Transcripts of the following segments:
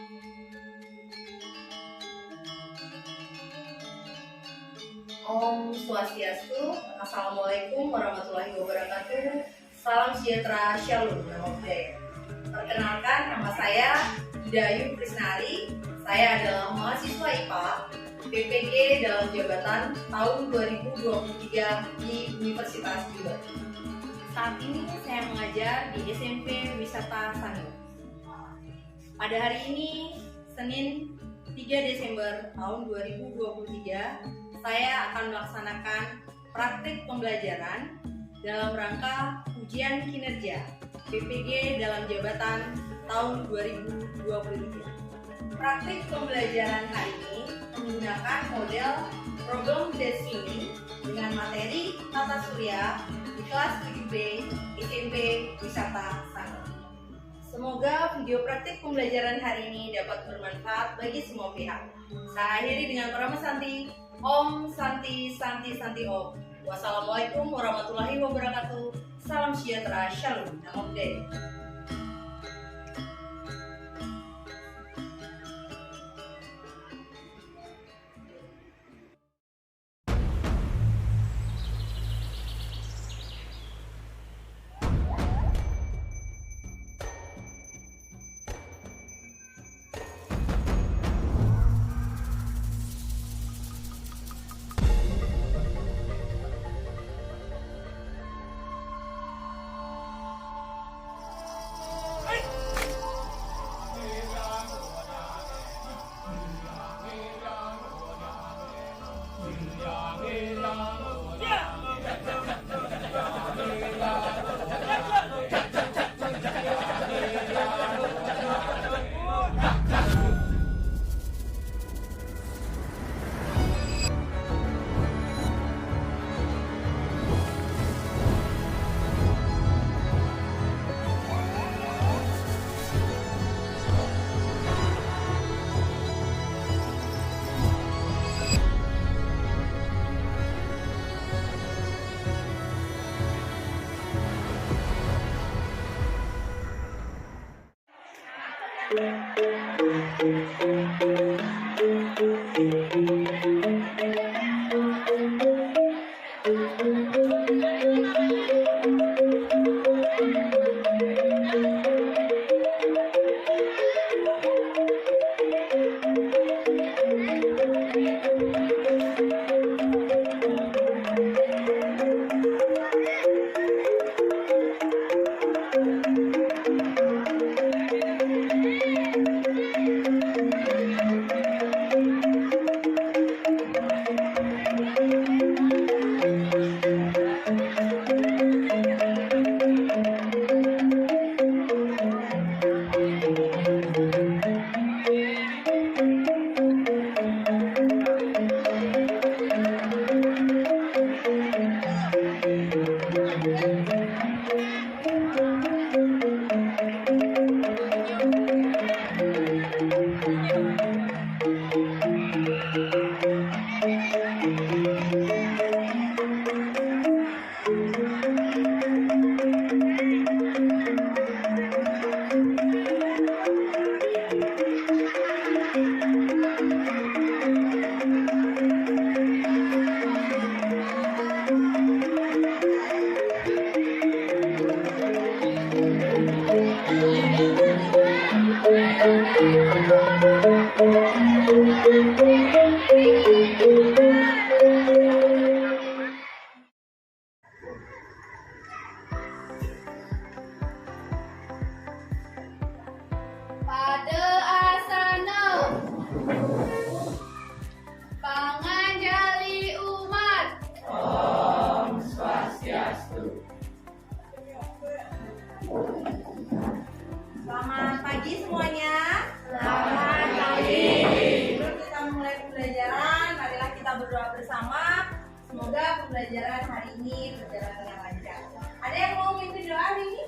Om Swastiastu, Assalamualaikum warahmatullahi wabarakatuh. Salam sejahtera, Shalom, Namo Buddhaya. Perkenalkan, nama saya Ida Ayu Krisnari. Saya adalah mahasiswa IPA PPG dalam jabatan tahun 2023 di Universitas Jember. Saat ini saya mengajar di SMP Wisata Sanur. Pada hari ini, Senin 3 Desember tahun 2023, saya akan melaksanakan praktik pembelajaran dalam rangka ujian kinerja PPG dalam jabatan tahun 2023. Praktik pembelajaran hari ini menggunakan model problem description dengan materi tata surya di kelas 7B SMP Wisata Sanur. Semoga video praktik pembelajaran hari ini dapat bermanfaat bagi semua pihak. Saya akhiri dengan Parama Santi. Om Santi Santi Santi Om. Wassalamualaikum warahmatullahi wabarakatuh. Salam sejahtera, Shalom, Namo Buddhaya. Pada asana panganjali umat. Om Swastiastu. Selamat pagi semuanya. Selamat pagi. Sebelum kita mulai pembelajaran, marilah kita berdoa bersama. Semoga pembelajaran hari ini berjalan dengan lancar. Ada yang mau memimpin doa hari ini?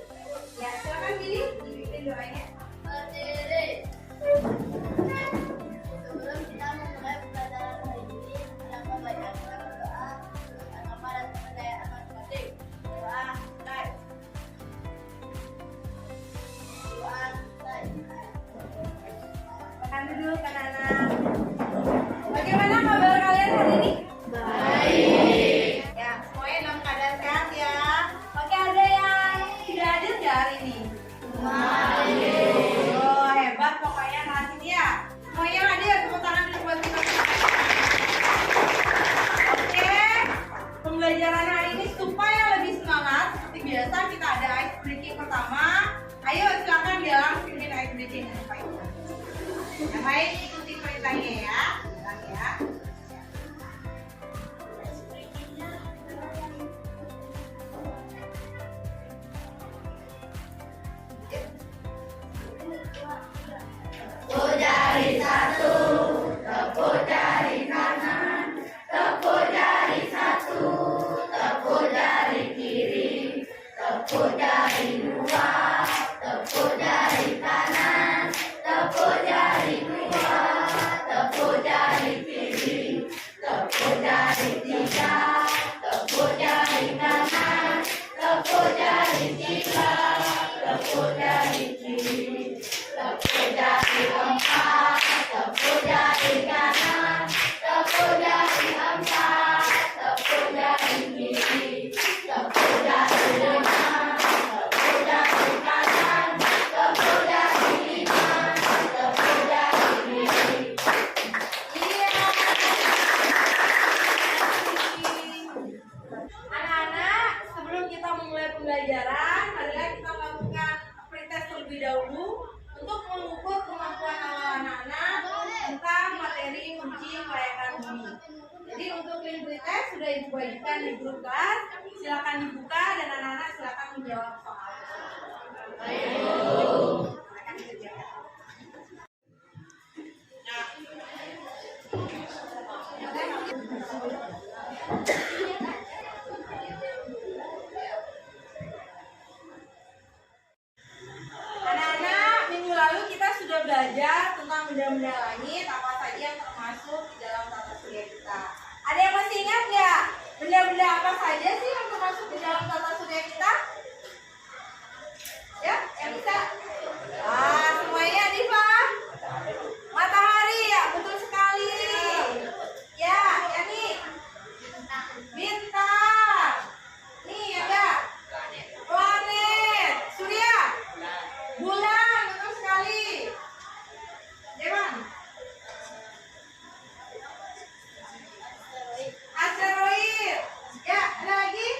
Ya, silakan pilih dipimpin doanya. Berdiri. Sebelum kita memulai pembelajaran hari ini, yang membacakan berdoa dengan nama dan kepercayaan masing-masing. Doa, mulai. Doa, mulai. anak-anak. Bagaimana kabar kalian hari ini? Baik. Ya, semuanya dalam keadaan sehat ya. Oke, ada yang tidak hadir nggak hari ini? Hadir. Oh, hebat pokoknya kelas ini ya. Semuanya hadir, tepuk tangan dulu buat kita. Oke, pembelajaran hari ini supaya lebih semangat, seperti biasa kita ada ice breaking pertama. Ayo silakan bilang pimpin ice breaking apa itu. Yang baik ikuti perintahnya ya. Bilang ya. Tepuk jari satu, tepuk jari kanan, tepuk jari satu, tepuk jari kiri, tepuk jari dua, tepuk jari kanan, tepuk jari dua, tepuk jari kiri, tepuk jari tiga, tepuk jari kanan, tepuk jari tiga, tepuk jari kiri, tepuk jari empat, tepuk jari kanan, tepuk jari empat, tepuk jari kiri, tepuk jari lima, tepuk jari kanan, tepuk jari lima, tepuk jari kiri. Iya. Anak-anak, sebelum kita memulai pembelajaran, marilah kita melakukan pretest terlebih dahulu untuk mengukur kemampuan awal anak-anak tentang materi uji kelayakan bumi. Jadi untuk link pretest sudah ibu bagikan di grup kelas, silakan dibuka dan anak-anak silakan menjawab soal. Silakan dikerjakan. Anak-anak, minggu lalu kita sudah belajar tentang benda-benda langit, apa saja yang termasuk di dalam tata surya kita. Ada yang masih ingat nggak? Benda-benda apa saja sih yang termasuk di dalam tata surya kita? Ya, yang bisa? Semuanya Diva? Matahari ya, betul sekali. Ya, Yani? Bintang. Nih, ada? Planet. Surya? Bulan, betul sekali. Dewan? Asteroid. Ya, ada lagi?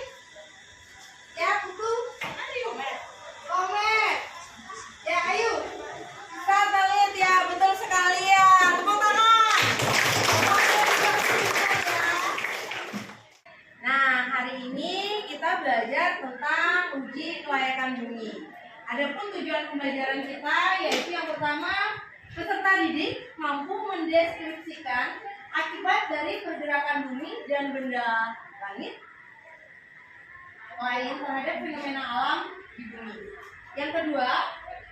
Ya, betul. Komet. Ya, ayo. Satelit ya, betul sekali ya. Tepuk tangan. Nah, hari ini kita belajar tentang uji kelayakan bumi. Adapun tujuan pembelajaran kita yaitu yang pertama, peserta didik mampu mendeskripsikan akibat dari pergerakan bumi dan benda langit lain terhadap fenomena alam di bumi. Yang kedua,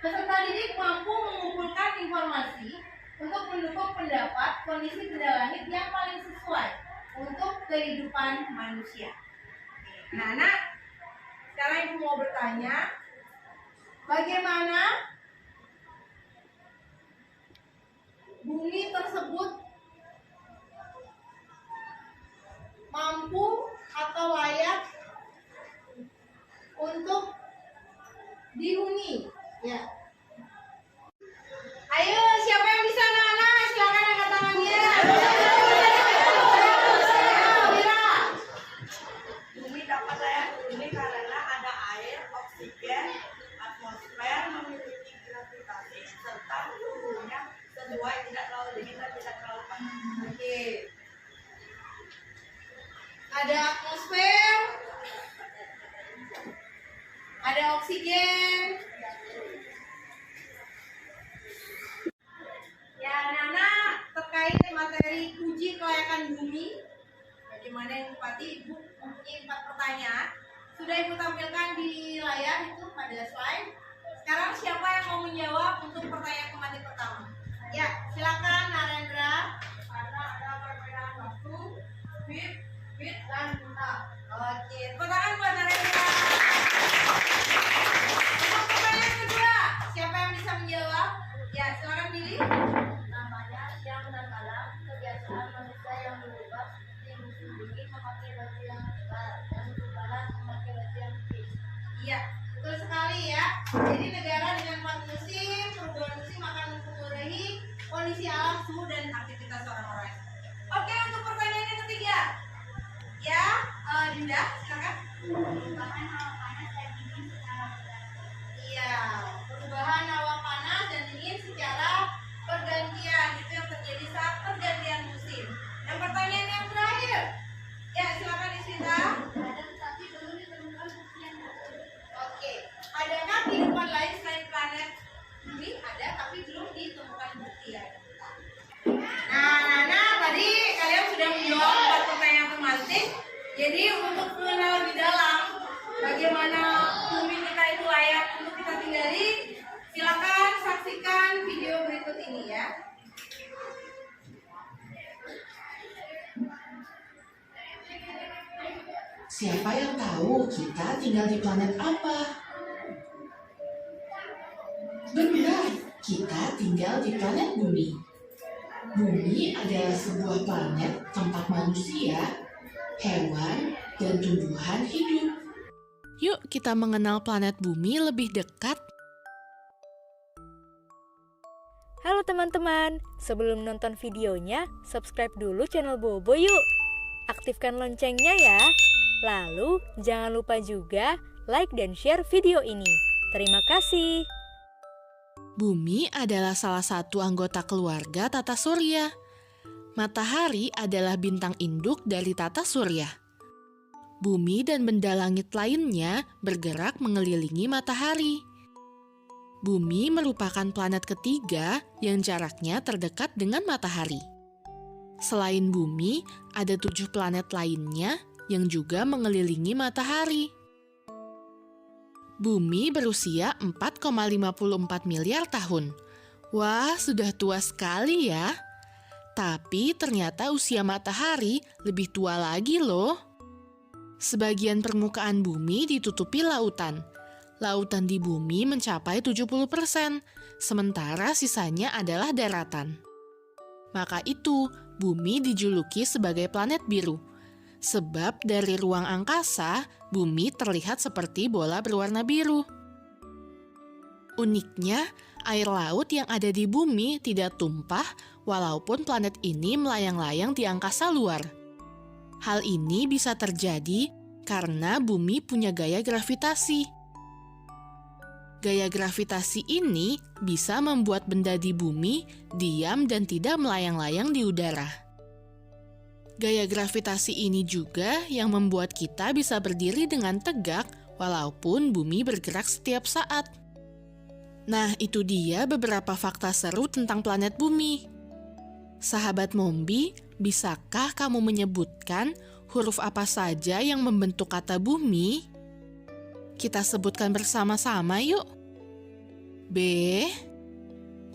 peserta didik mampu mengumpulkan informasi untuk mendukung pendapat kondisi benda langit yang paling sesuai untuk kehidupan manusia. Nah, anak, sekarang ibu mau bertanya, bagaimana bumi tersebut mampu atau layak untuk dihuni? Ya. Ayo, siapa yang bisa anak-anak? Silakan angkat tangannya. Bumi dapat layak dihuni karena ada air, oksigen, atmosfer, memiliki gravitasi, serta suhunya sesuai, tidak terlalu dingin dan tidak terlalu panas. Oke. Ada atmosfer, ada oksigen. Ya, anak-anak, terkait materi uji kelayakan bumi, bagaimana yang Bupati, Ibu mempunyai 4 pertanyaan. Sudah Ibu tampilkan di layar itu pada slide. Sekarang siapa yang mau menjawab untuk pertanyaan pemati pertama? Ya, silakan Narendra. Karena ada perbedaan waktu, fit, dan buta. Oke, tepuk tangan buat Narendra. Untuk pertanyaan kedua, siapa yang bisa menjawab? Ya, silakan pilih. Namanya suhu dan aktivitas orang-orang. Oke, untuk pertanyaan yang ketiga. Ya, Dinda, silakan. Perubahan hawa panas dan dingin secara bergantian. Iya, perubahan hawa panas dan dingin secara pergantian. Itu yang terjadi saat pergantian musim. Dan pertanyaan yang terakhir. Ya, silakan Isita. Ada tetapi belum ditemukan bukti yang kuat. Oke, adakah kehidupan lain selain planet bumi? Ada, tapi belum ditemukan bukti ya. Nah, tadi kalian sudah menjawab 4 pertanyaan tematik. Jadi untuk mengenal lebih dalam bagaimana bumi kita itu layak untuk kita tinggali, silakan saksikan video berikut ini ya. Siapa yang tahu kita tinggal di planet apa? Benar, kita tinggal di planet Bumi. Bumi adalah sebuah planet tempat manusia, hewan, dan tumbuhan hidup. Yuk kita mengenal planet Bumi lebih dekat. Halo teman-teman, sebelum nonton videonya, subscribe dulu channel Bobo yuk. Aktifkan loncengnya ya. Lalu, jangan lupa juga like dan share video ini. Terima kasih. Bumi adalah salah satu anggota keluarga tata surya. Matahari adalah bintang induk dari tata surya. Bumi dan benda langit lainnya bergerak mengelilingi matahari. Bumi merupakan planet ketiga yang jaraknya terdekat dengan matahari. Selain Bumi, ada 7 planet lainnya yang juga mengelilingi matahari. Bumi berusia 4,54 miliar tahun. Wah, sudah tua sekali ya. Tapi ternyata usia matahari lebih tua lagi loh. Sebagian permukaan bumi ditutupi lautan. Lautan di bumi mencapai 70%, sementara sisanya adalah daratan. Maka itu, bumi dijuluki sebagai planet biru. Sebab dari ruang angkasa, bumi terlihat seperti bola berwarna biru. Uniknya, air laut yang ada di bumi tidak tumpah walaupun planet ini melayang-layang di angkasa luar. Hal ini bisa terjadi karena bumi punya gaya gravitasi. Gaya gravitasi ini bisa membuat benda di bumi diam dan tidak melayang-layang di udara. Gaya gravitasi ini juga yang membuat kita bisa berdiri dengan tegak walaupun bumi bergerak setiap saat. Nah, itu dia beberapa fakta seru tentang planet bumi. Sahabat Mombi, bisakah kamu menyebutkan huruf apa saja yang membentuk kata bumi? Kita sebutkan bersama-sama yuk. B,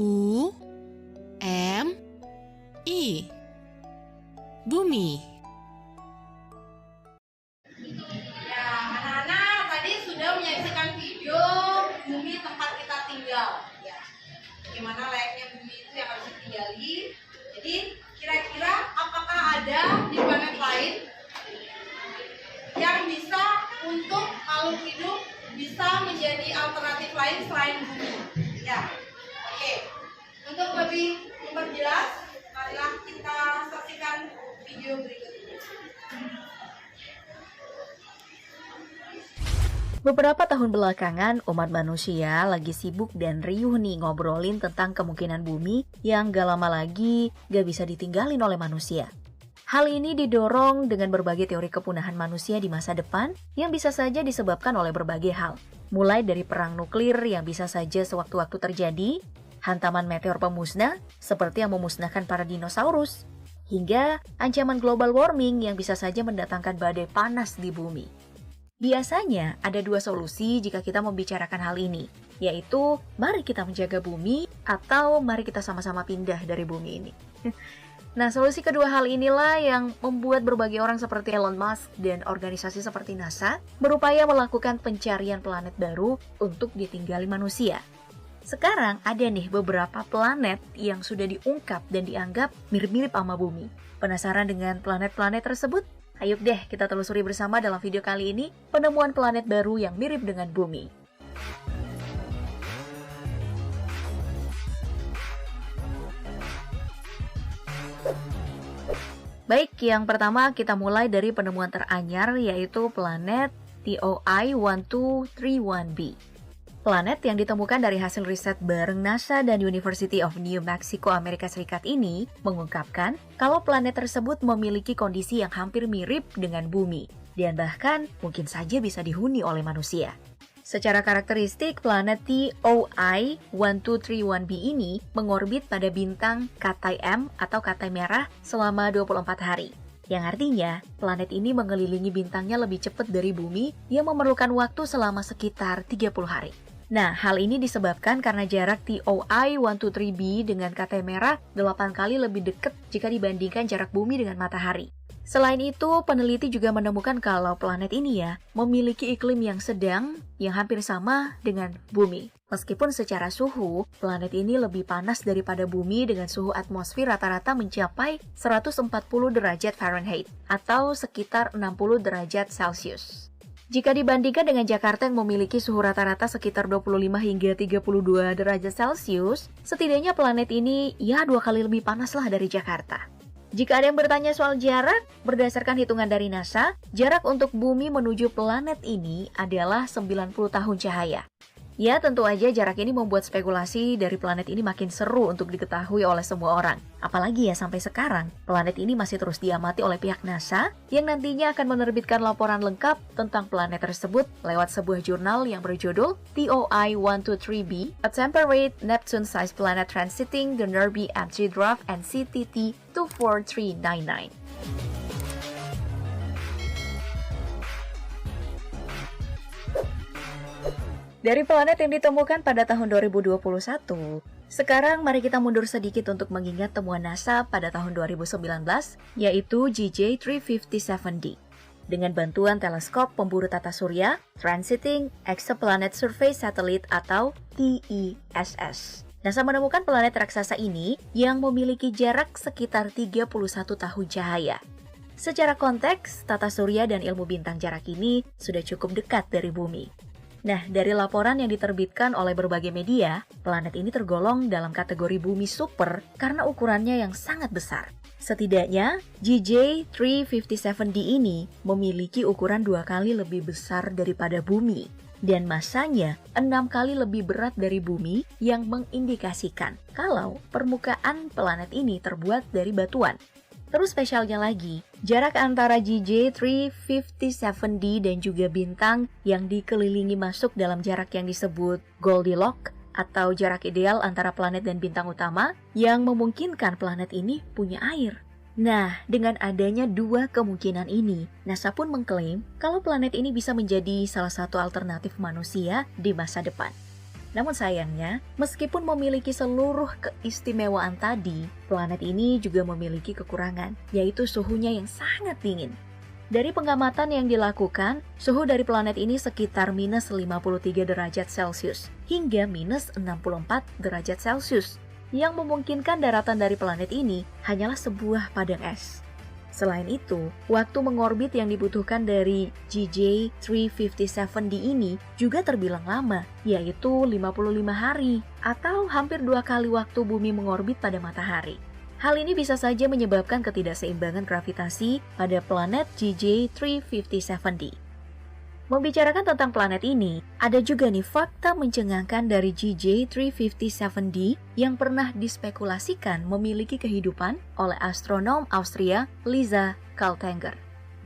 U, M, I. Bumi. Ya, anak-anak tadi sudah menyaksikan video bumi tempat kita tinggal. Ya, bagaimana layaknya bumi itu yang harus ditinggali. Jadi, kira-kira apakah ada di planet lain yang bisa untuk makhluk hidup bisa menjadi alternatif lain selain bumi? Ya, oke. Untuk lebih memperjelas, marilah kita saksikan video berikut ini. Beberapa tahun belakangan, umat manusia lagi sibuk dan riuh nih ngobrolin tentang kemungkinan bumi yang gak lama lagi gak bisa ditinggalin oleh manusia. Hal ini didorong dengan berbagai teori kepunahan manusia di masa depan yang bisa saja disebabkan oleh berbagai hal. Mulai dari perang nuklir yang bisa saja sewaktu-waktu terjadi, hantaman meteor pemusnah seperti yang memusnahkan para dinosaurus, hingga ancaman global warming yang bisa saja mendatangkan badai panas di bumi. Biasanya ada 2 solusi jika kita membicarakan hal ini, yaitu mari kita menjaga bumi atau mari kita sama-sama pindah dari bumi ini. Nah, solusi kedua hal inilah yang membuat berbagai orang seperti Elon Musk dan organisasi seperti NASA berupaya melakukan pencarian planet baru untuk ditinggali manusia. Sekarang ada nih beberapa planet yang sudah diungkap dan dianggap mirip-mirip sama bumi. Penasaran dengan planet-planet tersebut? Ayo deh kita telusuri bersama dalam video kali ini penemuan planet baru yang mirip dengan bumi. Baik, yang pertama kita mulai dari penemuan teranyar yaitu planet TOI 1231b. Planet yang ditemukan dari hasil riset bareng NASA dan University of New Mexico Amerika Serikat ini mengungkapkan kalau planet tersebut memiliki kondisi yang hampir mirip dengan bumi dan bahkan mungkin saja bisa dihuni oleh manusia. Secara karakteristik, planet TOI 1231b ini mengorbit pada bintang Katai M atau Katai Merah selama 24 hari. Yang artinya, planet ini mengelilingi bintangnya lebih cepat dari bumi yang memerlukan waktu selama sekitar 30 hari. Nah, hal ini disebabkan karena jarak TOI 123b dengan Katai Merah 8 kali lebih dekat jika dibandingkan jarak bumi dengan matahari. Selain itu, peneliti juga menemukan kalau planet ini memiliki iklim yang sedang yang hampir sama dengan bumi. Meskipun secara suhu, planet ini lebih panas daripada bumi dengan suhu atmosfer rata-rata mencapai 140 derajat Fahrenheit atau sekitar 60 derajat Celcius. Jika dibandingkan dengan Jakarta yang memiliki suhu rata-rata sekitar 25 hingga 32 derajat Celcius, setidaknya planet ini 2 kali lebih panas lah dari Jakarta. Jika ada yang bertanya soal jarak, berdasarkan hitungan dari NASA, jarak untuk bumi menuju planet ini adalah 90 tahun cahaya. Ya, tentu aja jarak ini membuat spekulasi dari planet ini makin seru untuk diketahui oleh semua orang. Apalagi sampai sekarang, planet ini masih terus diamati oleh pihak NASA yang nantinya akan menerbitkan laporan lengkap tentang planet tersebut lewat sebuah jurnal yang berjudul TOI 123b, A Temperate Neptune-Sized Planet Transiting the Nervi M3 Dwarf and CTT 24399. Dari planet yang ditemukan pada tahun 2021, sekarang mari kita mundur sedikit untuk mengingat temuan NASA pada tahun 2019, yaitu GJ357d. Dengan bantuan teleskop pemburu tata surya, Transiting Exoplanet Survey Satellite atau TESS. NASA menemukan planet raksasa ini yang memiliki jarak sekitar 31 tahun cahaya. Secara konteks, tata surya dan ilmu bintang jarak ini sudah cukup dekat dari bumi. Nah, dari laporan yang diterbitkan oleh berbagai media, planet ini tergolong dalam kategori bumi super karena ukurannya yang sangat besar. Setidaknya, GJ357d ini memiliki ukuran 2 kali lebih besar daripada bumi dan masanya 6 kali lebih berat dari bumi yang mengindikasikan kalau permukaan planet ini terbuat dari batuan. Terus spesialnya lagi, jarak antara GJ357d dan juga bintang yang dikelilingi masuk dalam jarak yang disebut Goldilocks atau jarak ideal antara planet dan bintang utama yang memungkinkan planet ini punya air. Nah, dengan adanya 2 kemungkinan ini, NASA pun mengklaim kalau planet ini bisa menjadi salah satu alternatif manusia di masa depan. Namun sayangnya, meskipun memiliki seluruh keistimewaan tadi, planet ini juga memiliki kekurangan, yaitu suhunya yang sangat dingin. Dari pengamatan yang dilakukan, suhu dari planet ini sekitar minus 53 derajat Celcius hingga minus 64 derajat Celcius, yang memungkinkan daratan dari planet ini hanyalah sebuah padang es. Selain itu, waktu mengorbit yang dibutuhkan dari GJ357d ini juga terbilang lama, yaitu 55 hari atau hampir 2 kali waktu bumi mengorbit pada matahari. Hal ini bisa saja menyebabkan ketidakseimbangan gravitasi pada planet GJ357d. Membicarakan tentang planet ini, ada juga nih fakta mencengangkan dari GJ357d yang pernah dispekulasikan memiliki kehidupan oleh astronom Austria Lisa Kaltenger.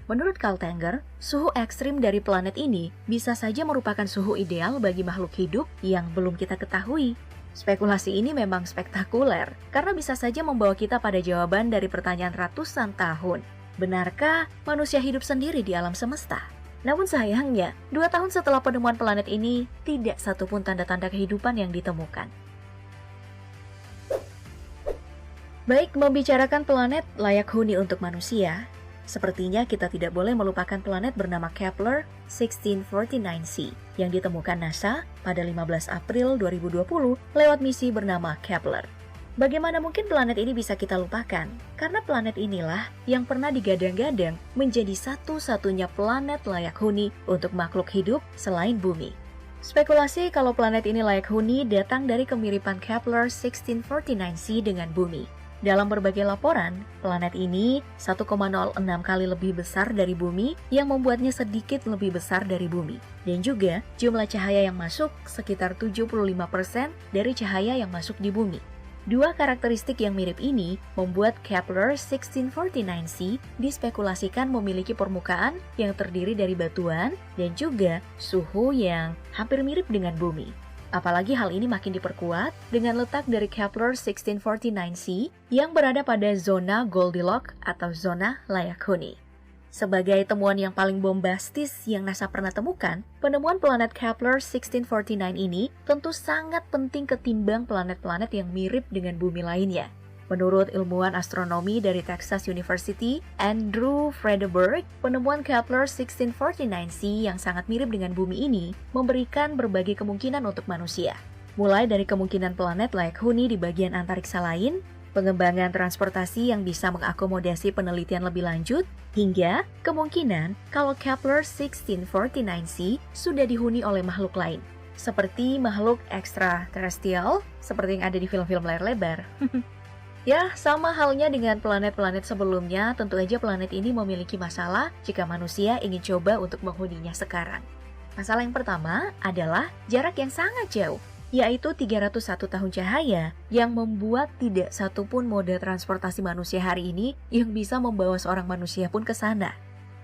Menurut Kaltenger, suhu ekstrim dari planet ini bisa saja merupakan suhu ideal bagi makhluk hidup yang belum kita ketahui. Spekulasi ini memang spektakuler karena bisa saja membawa kita pada jawaban dari pertanyaan ratusan tahun. Benarkah manusia hidup sendiri di alam semesta? Namun sayangnya, 2 tahun setelah penemuan planet ini, tidak satupun tanda-tanda kehidupan yang ditemukan. Baik, membicarakan planet layak huni untuk manusia, sepertinya kita tidak boleh melupakan planet bernama Kepler 1649c yang ditemukan NASA pada 15 April 2020 lewat misi bernama Kepler. Bagaimana mungkin planet ini bisa kita lupakan? Karena planet inilah yang pernah digadang-gadang menjadi satu-satunya planet layak huni untuk makhluk hidup selain bumi. Spekulasi kalau planet ini layak huni datang dari kemiripan Kepler 1649c dengan bumi. Dalam berbagai laporan, planet ini 1,06 kali lebih besar dari bumi yang membuatnya sedikit lebih besar dari bumi. Dan juga jumlah cahaya yang masuk sekitar 75% dari cahaya yang masuk di bumi. Dua karakteristik yang mirip ini membuat Kepler 1649c dispekulasikan memiliki permukaan yang terdiri dari batuan dan juga suhu yang hampir mirip dengan bumi. Apalagi hal ini makin diperkuat dengan letak dari Kepler 1649c yang berada pada zona Goldilocks atau zona layak huni. Sebagai temuan yang paling bombastis yang NASA pernah temukan, penemuan planet Kepler 1649 ini tentu sangat penting ketimbang planet-planet yang mirip dengan bumi lainnya. Menurut ilmuwan astronomi dari Texas University, Andrew Friedeberg, penemuan Kepler 1649c yang sangat mirip dengan bumi ini memberikan berbagai kemungkinan untuk manusia. Mulai dari kemungkinan planet layak huni di bagian antariksa lain, pengembangan transportasi yang bisa mengakomodasi penelitian lebih lanjut, hingga kemungkinan kalau Kepler 1649c sudah dihuni oleh makhluk lain, seperti makhluk ekstraterestrial seperti yang ada di film-film layar lebar. Ya, sama halnya dengan planet-planet sebelumnya, tentu aja planet ini memiliki masalah jika manusia ingin coba untuk menghuninya sekarang. Masalah yang pertama adalah jarak yang sangat jauh, yaitu 301 tahun cahaya yang membuat tidak satupun moda transportasi manusia hari ini yang bisa membawa seorang manusia pun ke sana.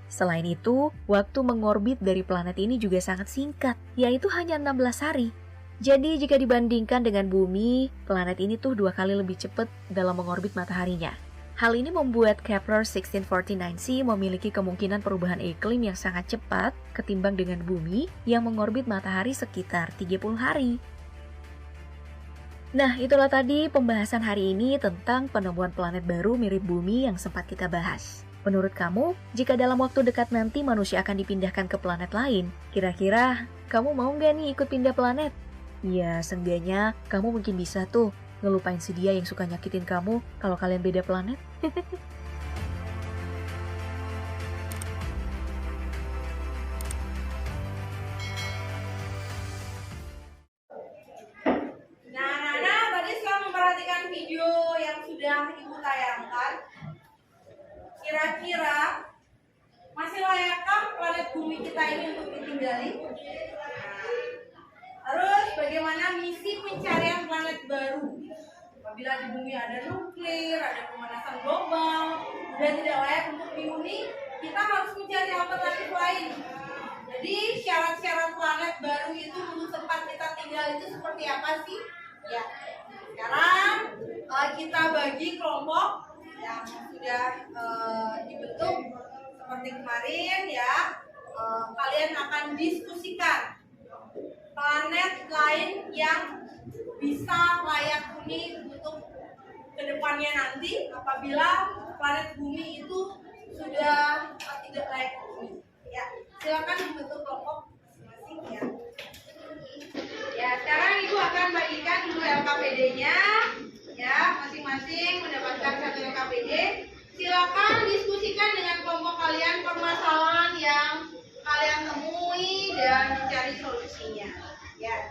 Selain itu, waktu mengorbit dari planet ini juga sangat singkat, yaitu hanya 16 hari. Jadi jika dibandingkan dengan bumi, planet ini tuh 2 kali lebih cepat dalam mengorbit mataharinya. Hal ini membuat Kepler 1649c memiliki kemungkinan perubahan iklim yang sangat cepat ketimbang dengan bumi yang mengorbit matahari sekitar 30 hari. Nah, itulah tadi pembahasan hari ini tentang penemuan planet baru mirip bumi yang sempat kita bahas. Menurut kamu, jika dalam waktu dekat nanti manusia akan dipindahkan ke planet lain, kira-kira kamu mau nggak nih ikut pindah planet? Ya, seenggaknya kamu mungkin bisa tuh ngelupain si dia yang suka nyakitin kamu kalau kalian beda planet. Nah, Nana tadi setelah memperhatikan video yang sudah Ibu tayangkan, kira-kira masih layakkah planet bumi kita ini untuk ditinggali? Terus bagaimana misi pencarian planet baru? Apabila di bumi ada nuklir, ada pemanasan global, dan tidak layak untuk dihuni, kita harus mencari alternatif lain. Jadi syarat-syarat planet baru itu untuk tempat kita tinggal itu seperti apa sih? Ya, sekarang kita bagi kelompok yang sudah dibentuk seperti kemarin ya. Kalian akan diskusikan planet lain yang bisa layak huni untuk kedepannya nanti apabila planet bumi itu sudah tidak layak huni. Ya, silakan membentuk kelompok masing-masing ya. Ya, sekarang Ibu akan bagikan dulu LKPD-nya. Ya, masing-masing mendapatkan satu LKPD. Silakan diskusikan dengan kelompok kalian permasalahan yang kalian temui dan mencari solusinya. Ya,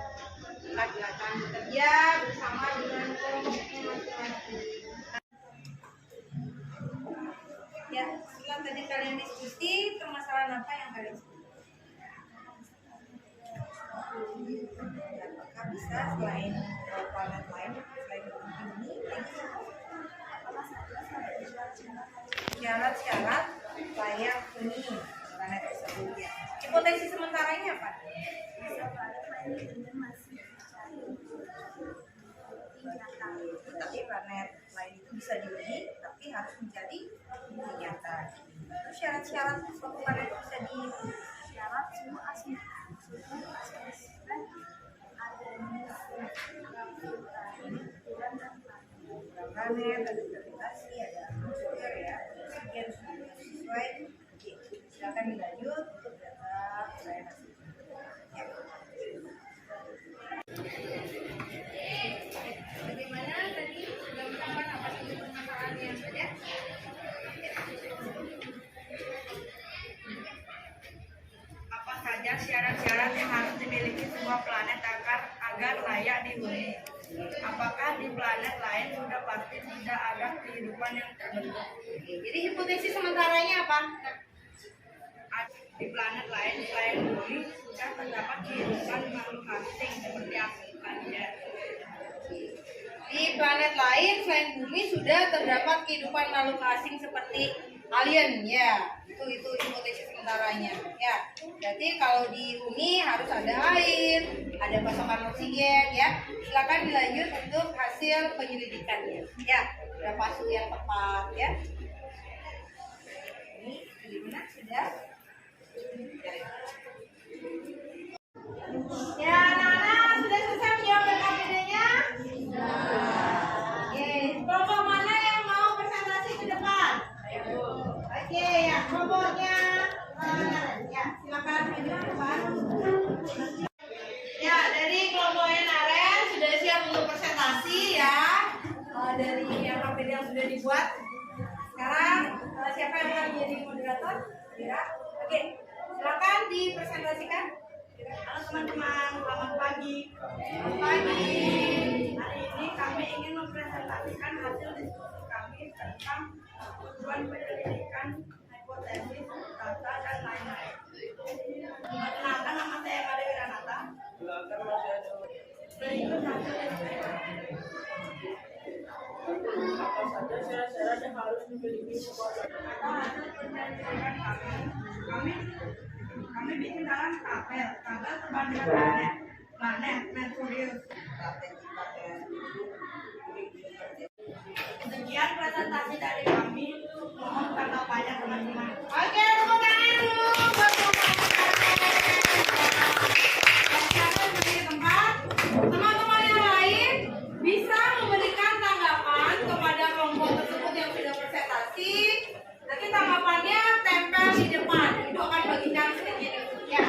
silakan bekerja bersama dengan kelompoknya masing-masing. Ya, setelah tadi kalian diskusi, permasalahan apa yang kalian diskusi? Apakah bisa selain planet lain, selain bumi, syarat-syarat layak huni planet tersebut ya. Hipotesis sementaranya apa? Tapi planet lain itu bisa dihuni, tapi harus menjadi bumi nyata. Itu syarat-syarat suatu planet bisa dihuni. Syarat semua asli. Planet, ada gravitasi, ada atmosfer ya. Sekian sesuai. Oke, silakan dilanjut untuk data saya masih. Ya. Bagaimana tadi sudah menambah apa saja permasalahannya saja? Apa saja syarat-syarat yang harus dimiliki sebuah planet agar layak dihuni? Apakah di planet lain sudah pasti tidak ada kehidupan yang terbentuk? Jadi hipotesis sementaranya apa? Di planet lain selain bumi sudah terdapat kehidupan makhluk asing seperti alien. Di planet lain selain bumi sudah terdapat kehidupan makhluk asing seperti alien, ya. Itu hipotesis sementaranya, ya. Berarti kalau di bumi harus ada air, ada pasokan oksigen, ya. Silakan dilanjut untuk hasil penyelidikannya, ya. Berapa suhu yang tepat, ya. Ini gimana? Sudah? Ya, anak-anak sudah selesai menjawab KPD-nya? Oke, kelompok mana yang mau presentasi ke depan? Oke, ya, kelompoknya. Ya, silakan maju ke depan. Ya, dari kelompoknya Naren sudah siap untuk presentasi ya. Dari yang KPD yang sudah dibuat. Sekarang siapa yang akan menjadi moderator? Kira? Oke, silakan dipresentasikan. Halo teman-teman, selamat pagi. Selamat pagi. Hari ini kami ingin mempresentasikan hasil diskusi kami tentang tujuan penyelidikan, hipotesis, data, dan lain-lain. Perkenalkan, nama saya Made Wiranata. Berikut hasil diskusi kami. Apa saja syarat-syarat yang harus dimiliki sebuah Atau hasil penyelidikan kami bikin dalam tabel perbandingan planet, Merkurius. Sekian presentasi dari kami. Mohon tanggapannya teman-teman. Oke, tepuk tangan dulu buat teman-teman yang lain bisa memberikan tanggapan kepada kelompok tersebut yang sudah presentasi. Nanti tanggapannya tempel di depan. Itu akan bagikan sedikit ya.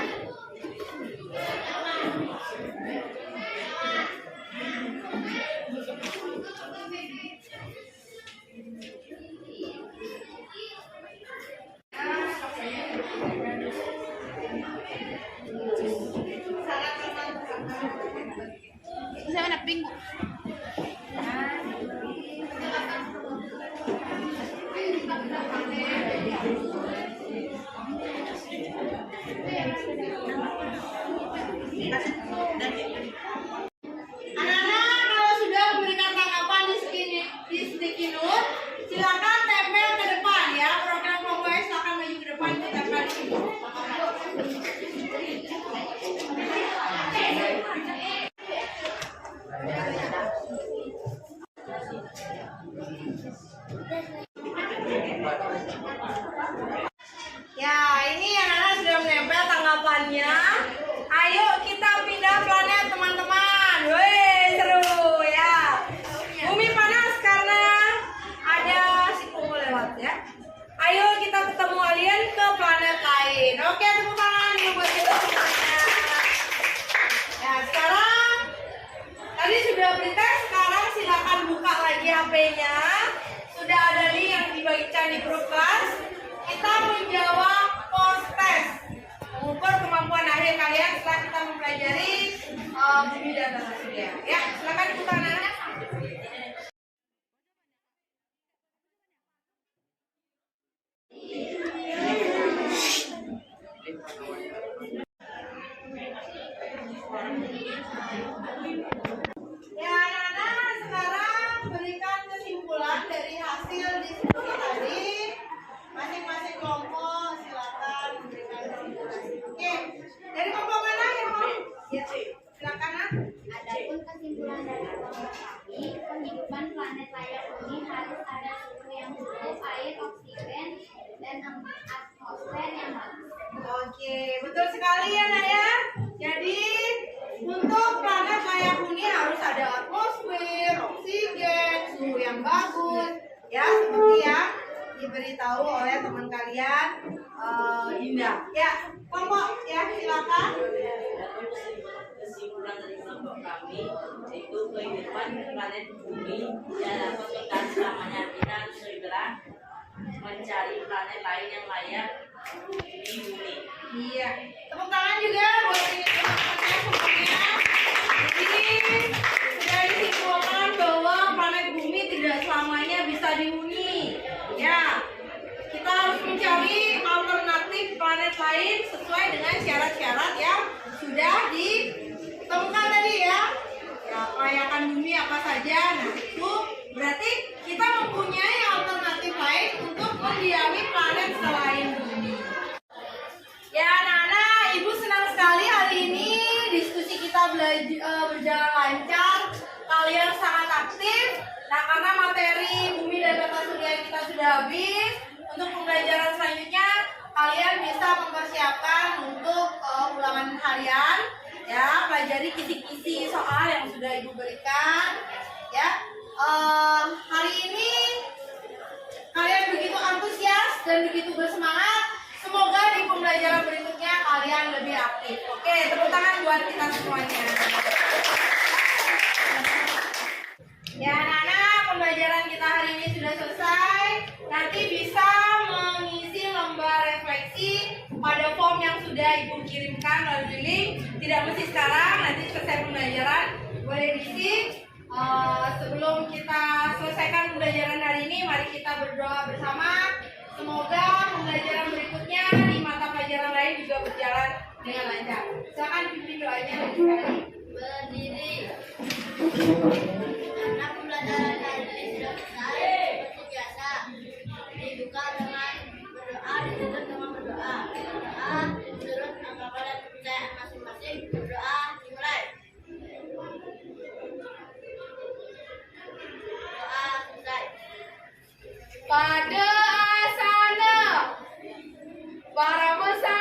Saya nak bingung. Anak-anak kalau sudah memberikan tanggapan di sticky note, silakan tempel ke depan ya. Program kelompoknya silakan maju ke depan kita tempel di sini. Ya, ini anak-anak sudah menempel tanggapannya. Ayo kita pindah planet teman-teman. Woi, seru ya. Bumi panas karena ada si Pungu lewat ya. Ayo kita ketemu alien ke planet lain. Oke, tepuk tangan dulu buat kita semuanya. Ya, sekarang tadi sudah bertes, sekarang silakan buka lagi HP-nya. Sudah ada link yang dibagikan di grup kelas. Kita menjawab post test, mengukur kemampuan akhir kalian setelah kita mempelajari bumi dan tata surya. Ya, silakan dibuka anak-anak. Ya, anak-anak, sekarang berikan kesimpulan dari hasil diskusi tadi. Masing-masing kelompok silakan memberikan kesimpulan. Oke, dari kelompok mana yang mau? Ya, silakan nak. Adapun kesimpulan dari kelompok kami, penghidupan planet layar bumi harus ada suhu yang cukup, air, oksigen, dan atmosfer yang bagus. Oke, betul sekali ya nak ya. Jadi untuk planet layak huni harus ada atmosfer, oksigen, suhu yang bagus, ya seperti yang diberitahu oleh teman kalian Dinda. Ya, kelompok ya silakan. kesimpulan dari kelompok kami yaitu kehidupan planet bumi dalam bertahan selamanya. Kita harus segera mencari planet lain yang layak di bumi. Iya, tepuk tangan juga buat ini teman-teman semuanya. Jadi sudah disimpulkan selamanya bisa dihuni. Ya, kita harus mencari alternatif planet lain sesuai dengan syarat-syarat yang sudah ditemukan tadi ya. Ya, kelayakan bumi apa saja. Nah, itu berarti kita mempunyai alternatif lain untuk mendiami planet selain bumi. Ya, anak-anak, Ibu senang sekali hari ini diskusi kita berjalan lancar. Kalian sangat aktif. Nah, karena materi bumi dan tata surya kita sudah habis, untuk pembelajaran selanjutnya kalian bisa mempersiapkan untuk ulangan harian. Ya, pelajari kisi-kisi soal yang sudah Ibu berikan. Ya, hari ini kalian begitu antusias dan begitu bersemangat. Semoga di pembelajaran berikutnya kalian lebih aktif. Oke, tepuk tangan buat kita semuanya. Ya anak-anak, pembelajaran kita hari ini sudah selesai. Nanti bisa mengisi lembar refleksi pada form yang sudah Ibu kirimkan melalui link. Tidak mesti sekarang, nanti selesai pembelajaran boleh diisi. Sebelum kita selesaikan pembelajaran hari ini, mari kita berdoa bersama. Semoga pembelajaran berikutnya di mata pelajaran lain juga berjalan dengan lancar. Silakan pimpin doanya lagi sekali. Berdiri. Karena pembelajaran hari ini sudah selesai, seperti biasa dibuka dengan berdoa, ditutup dengan berdoa. Berdoa menurut anggapan dan kepercayaan masing-masing. Berdoa dimulai. Doa selesai. Pada asana para peserta